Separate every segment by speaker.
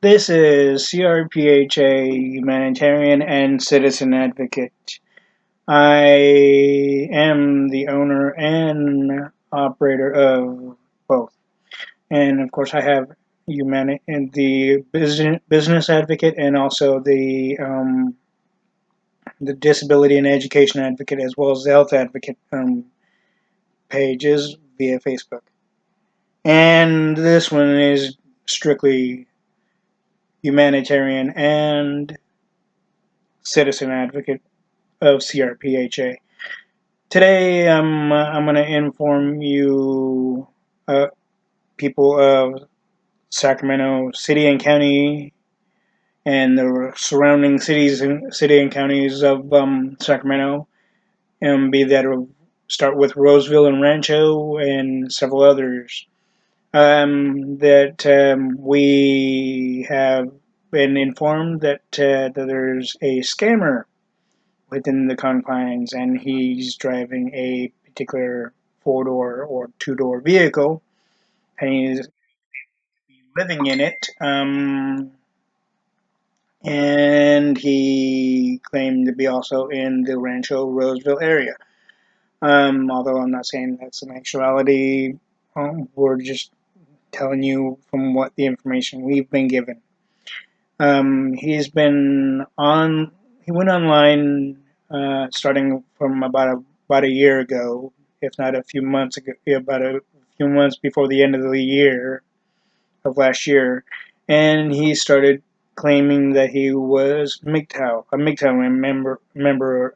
Speaker 1: This is C.R.P.H.A. Humanitarian and Citizen Advocate. I am the owner and operator of both. And of course, I have the business advocate and also the disability and education advocate, as well as the health advocate pages via Facebook. And this one is strictly humanitarian and citizen advocate of C.R.P.H.A. Today, I'm going to inform you, people of Sacramento City and County and the surrounding city and counties of Sacramento, and be that start with Roseville and Rancho and several others. That we have been informed that there's a scammer within the confines, and he's driving a particular four-door or two-door vehicle, and he's living in it. And he claimed to be also in the Rancho Roseville area. Although I'm not saying that's an actuality, we're just telling you from what the information we've been given. He's been on. He went online starting from about a year ago, if not a few months ago, about a few months before the end of the year of last year, and he started claiming that he was MGTOW, a MGTOW member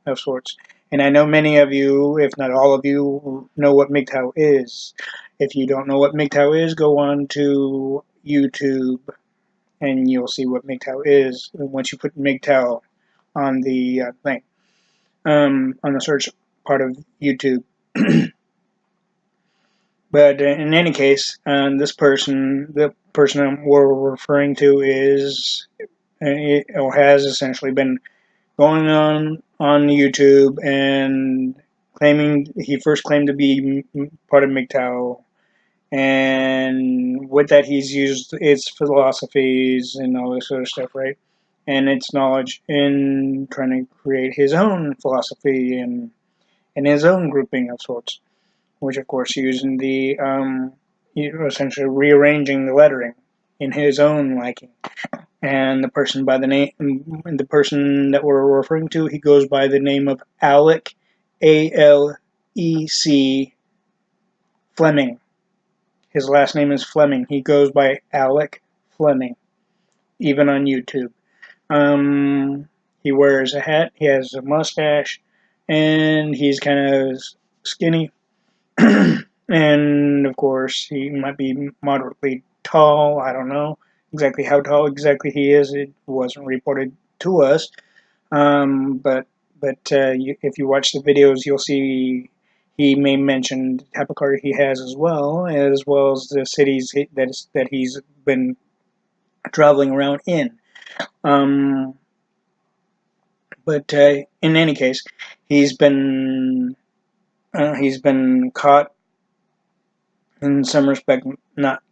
Speaker 1: of sorts. And I know many of you, if not all of you, know what MGTOW is. If you don't know what MGTOW is, go on to YouTube and you'll see what MGTOW is once you put MGTOW on the thing, on the search part of YouTube. But in any case, the person we're referring to is, or has essentially been going on YouTube and claiming he first claimed to be part of MGTOW, and with that he's used its philosophies and all this sort of stuff, right? And its knowledge in trying to create his own philosophy and his own grouping of sorts, which of course using essentially rearranging the lettering in his own liking. And the person that we're referring to, he goes by the name of Alec, Alec Fleming. His last name is Fleming. He goes by Alec Fleming, even on YouTube. He wears a hat, he has a mustache, and he's kind of skinny. And of course, he might be moderately tall. I don't know exactly how tall exactly he is. It wasn't reported to us. But if you watch the videos, you'll see he may mention the type of car he has, as well as the cities that he's been traveling around in. Um, but in any case, he's been he's been caught in some respect, not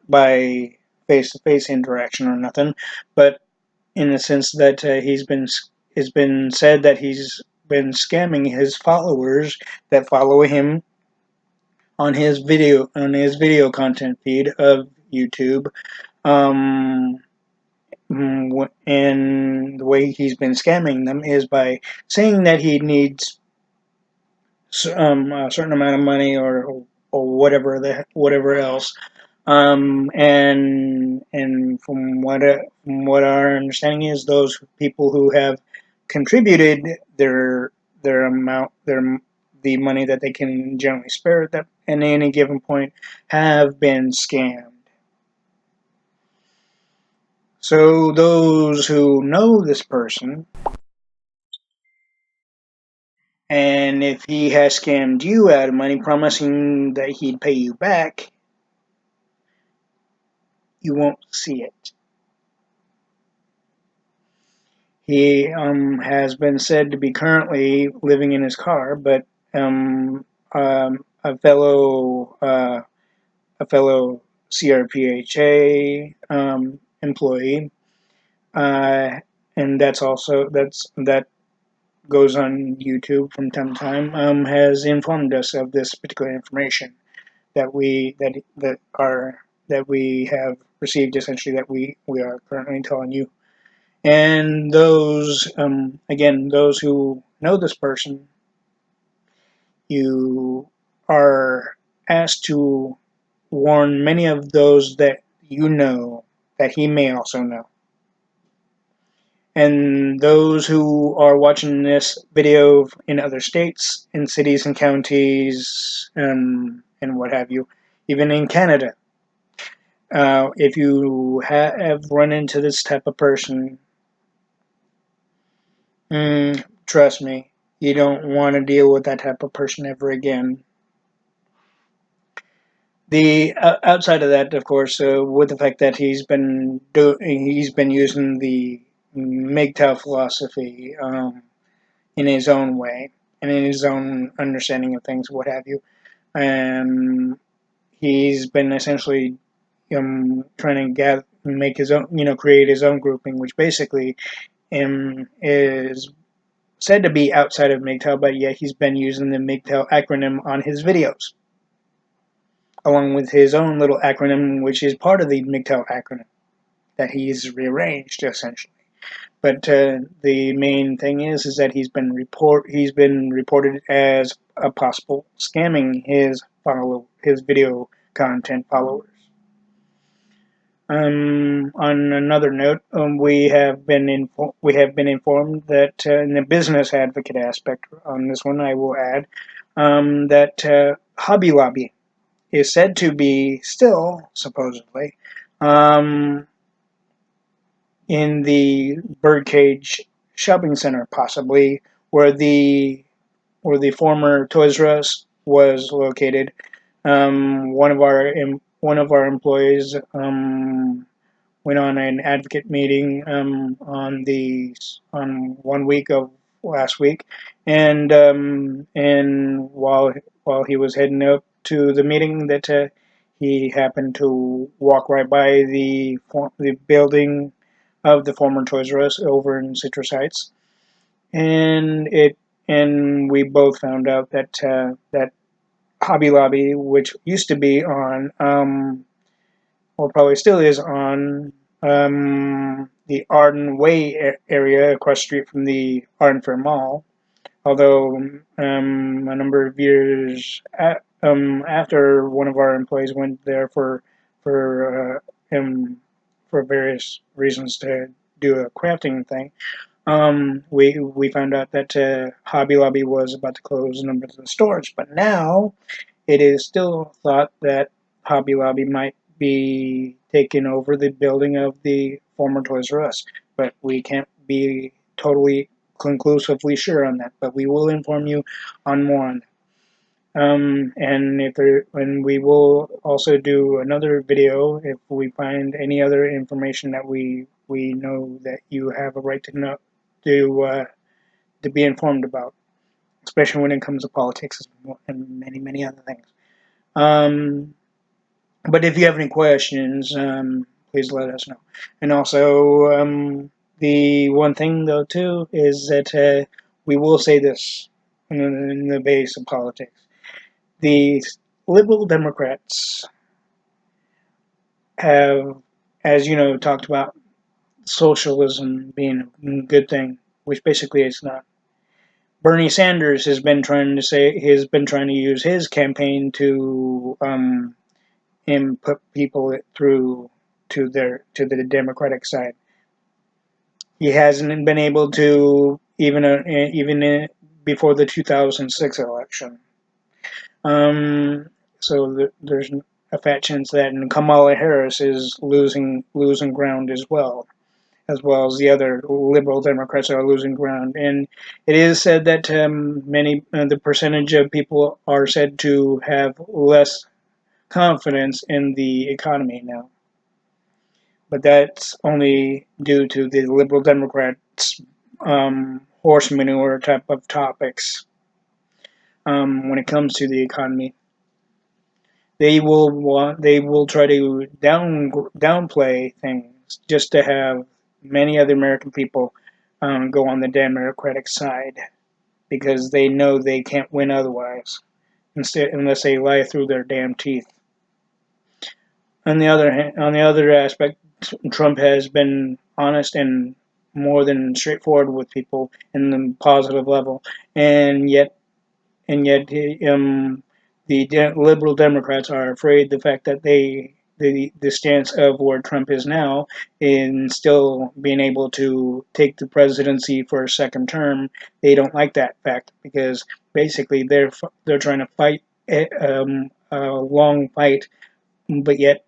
Speaker 1: by face-to-face interaction or nothing, but in the sense that it's been said that he's been scamming his followers that follow him on his video content feed of YouTube. Um, and the way he's been scamming them is by saying that he needs a certain amount of money or whatever else. And from what our understanding is, those people who have contributed their amount, the money that they can generally spare at any given point, have been scammed. So those who know this person, and if he has scammed you out of money, promising that he'd pay you back, you won't see it. He has been said to be currently living in his car, but a fellow CRPHA employee, and that goes on YouTube from time to time, has informed us of this particular information that we have received, essentially, that we are currently telling you. And those, again, those who know this person, you are asked to warn many of those that you know that he may also know. And those who are watching this video in other states, in cities and counties, and what have you, even in Canada, if you have run into this type of person, trust me, you don't want to deal with that type of person ever again. The outside of that, of course, with the fact that he's been using the MGTOW philosophy, in his own way and in his own understanding of things, what have you, and he's been essentially trying to make his own, create his own grouping, which basically is said to be outside of MGTOW, but yet he's been using the MGTOW acronym on his videos, along with his own little acronym, which is part of the MGTOW acronym that he's rearranged, essentially. But the main thing is that he's been reported as a possible scamming his video content followers. On another note, we have been informed that in the business advocate aspect on this one, I will add that Hobby Lobby is said to be still, supposedly, in the Birdcage shopping center, possibly where the former Toys R Us was located. One of our employees went on an advocate meeting on 1 week of last week, and while he was heading up to the meeting, that he happened to walk right by the building of the former Toys R Us over in Citrus Heights, and we both found out that that Hobby Lobby, which used to be on, or probably still is on, the Arden Way area across the street from the Arden Fair Mall, although a number of years after one of our employees went there for for various reasons to do a crafting thing, we found out that Hobby Lobby was about to close a number of the stores, but now it is still thought that Hobby Lobby might be taking over the building of the former Toys R Us, but we can't be totally conclusively sure on that. But we will inform you on more on that. And we will also do another video if we find any other information that we know that you have a right to know, to be informed about, especially when it comes to politics and many other things. But if you have any questions, please let us know. And also, the one thing though too is that we will say this in the base of politics: the liberal Democrats have, as you know, talked about socialism being a good thing, which basically it's not. Bernie Sanders has been trying to use his campaign to put people through to the Democratic side. He hasn't been able to even before the 2006 election. So there's a fat chance that, and Kamala Harris is losing ground as well as the other liberal Democrats are losing ground. And it is said that the percentage of people are said to have less confidence in the economy now. But that's only due to the liberal Democrats' horse manure type of topics when it comes to the economy. They will try to downplay things just to have many other American people go on the Democratic side because they know they can't win otherwise, instead unless they lie through their damn teeth. On the other aspect, Trump has been honest and more than straightforward with people in the positive level, and yet the liberal Democrats are afraid the fact that the stance of where Trump is now in still being able to take the presidency for a second term. They don't like that fact because basically they're trying to fight a long fight, but yet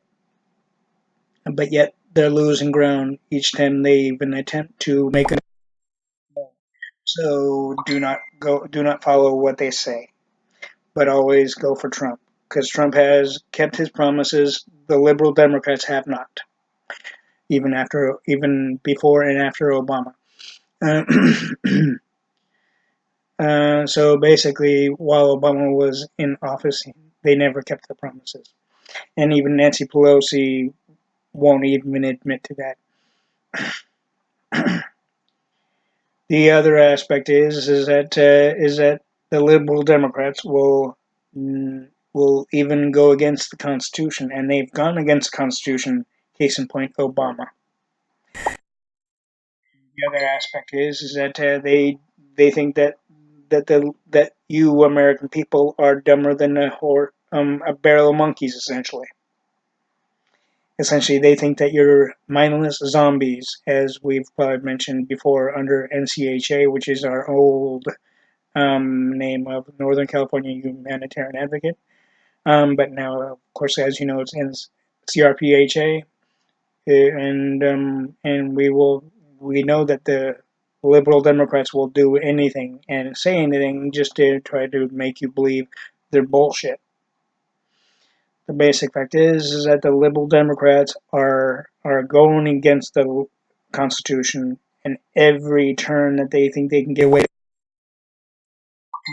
Speaker 1: they're losing ground each time they even attempt to make a. So do not follow what they say, but always go for Trump because Trump has kept his promises. The liberal Democrats have not, even before and after Obama. Uh, so basically, while Obama was in office, they never kept the promises, and even Nancy Pelosi won't even admit to that. The other aspect is that the liberal Democrats will even go against the Constitution, and they've gone against the Constitution. Case in point, Obama. The other aspect is that they think that you American people are dumber than a barrel of monkeys, essentially. Essentially, they think that you're mindless zombies, as we've mentioned before under NCHA, which is our old name of Northern California Humanitarian Advocate. But now, of course, as you know, it's in C.R.P.H.A. And we know that the liberal Democrats will do anything and say anything just to try to make you believe they're bullshit. The basic fact is that the liberal Democrats are going against the Constitution, and every turn that they think they can get away,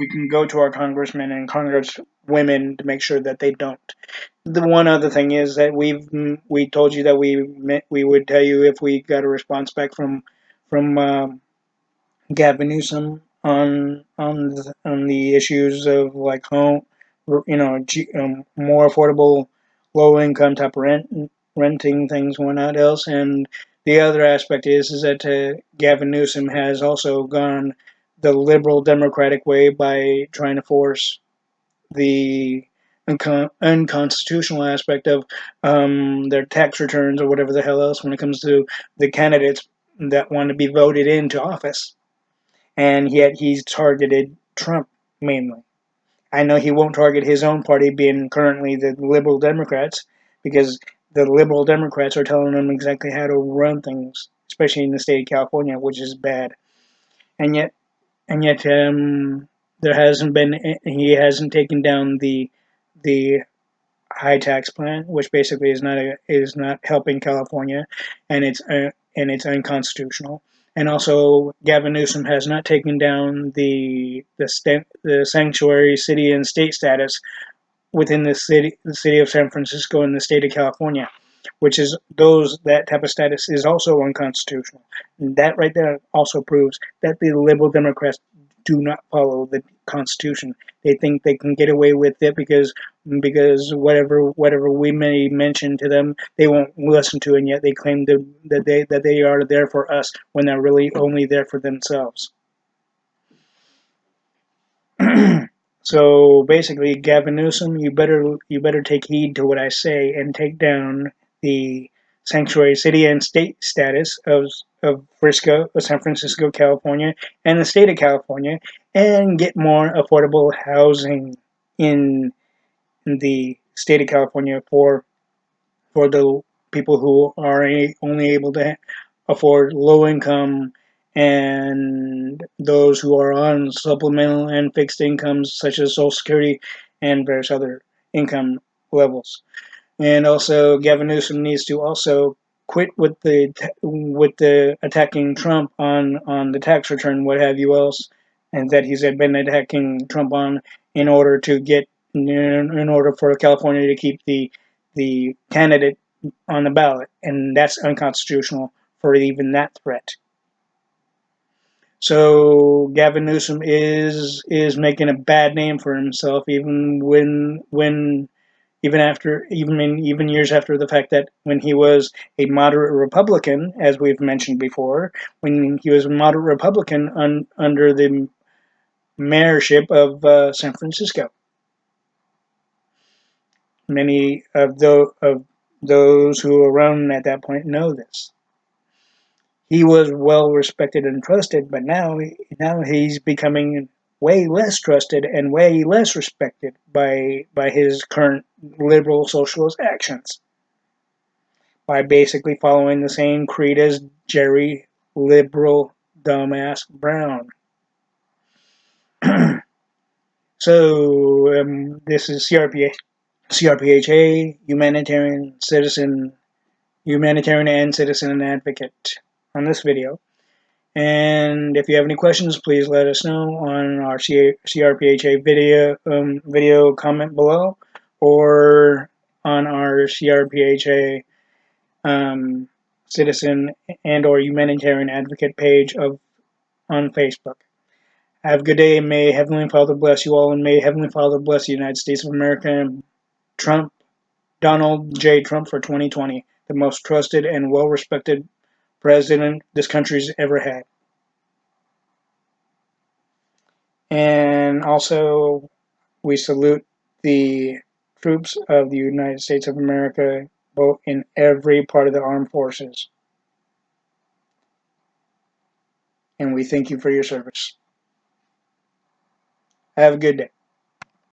Speaker 1: we can go to our congressmen and congresswomen to make sure that they don't. The one other thing is that we told you that we would tell you if we got a response back from Gavin Newsom on the issues of like home, more affordable, low income type of renting things and whatnot else. And the other aspect is that Gavin Newsom has also gone the liberal Democratic way by trying to force the unconstitutional aspect of their tax returns or whatever the hell else when it comes to the candidates that want to be voted into office. And yet he's targeted Trump mainly. I know he won't target his own party, being currently the Liberal Democrats, because the Liberal Democrats are telling him exactly how to run things, especially in the state of California, which is bad. And yet, there hasn't been he hasn't taken down the high tax plan, which basically is not helping California, and it's unconstitutional. And also, Gavin Newsom has not taken down the sanctuary city and state status within the city of San Francisco and the state of California, which is that type of status is also unconstitutional. And that right there also proves that the liberal Democrats do not follow the Constitution. They think they can get away with it because whatever we may mention to them, they won't listen to, and yet they claim that they are there for us when they're really only there for themselves. So basically, Gavin Newsom, you better take heed to what I say and take down the sanctuary city and state status of San Francisco, California, and the state of California, and get more affordable housing in the state of California for the people who are only able to afford low income and those who are on supplemental and fixed incomes such as Social Security and various other income levels. And also, Gavin Newsom needs to also quit with the attacking Trump on the tax return, what have you else, and that he's been attacking Trump on in order to get in order for California to keep the candidate on the ballot, and that's unconstitutional for even that threat. So Gavin Newsom is making a bad name for himself, even when even years after the fact that when he was a moderate Republican, as we've mentioned before, when he was a moderate Republican under the mayorship of San Francisco. Many of those who were around at that point know this. He was well respected and trusted, but now he's becoming way less trusted and way less respected by his current liberal socialist actions, by basically following the same creed as Jerry liberal dumbass Brown. So this is C.R.P.H.A, humanitarian and citizen advocate on this video. And if you have any questions, please let us know on our C.R.P.H.A video comment below, or on our C.R.P.H.A citizen and or humanitarian advocate page on Facebook. Have a good day, and may Heavenly Father bless you all, and may Heavenly Father bless the United States of America and Donald J. Trump for 2020, the most trusted and well-respected president this country's ever had. And also, we salute the troops of the United States of America, both in every part of the armed forces. And we thank you for your service. Have a good day.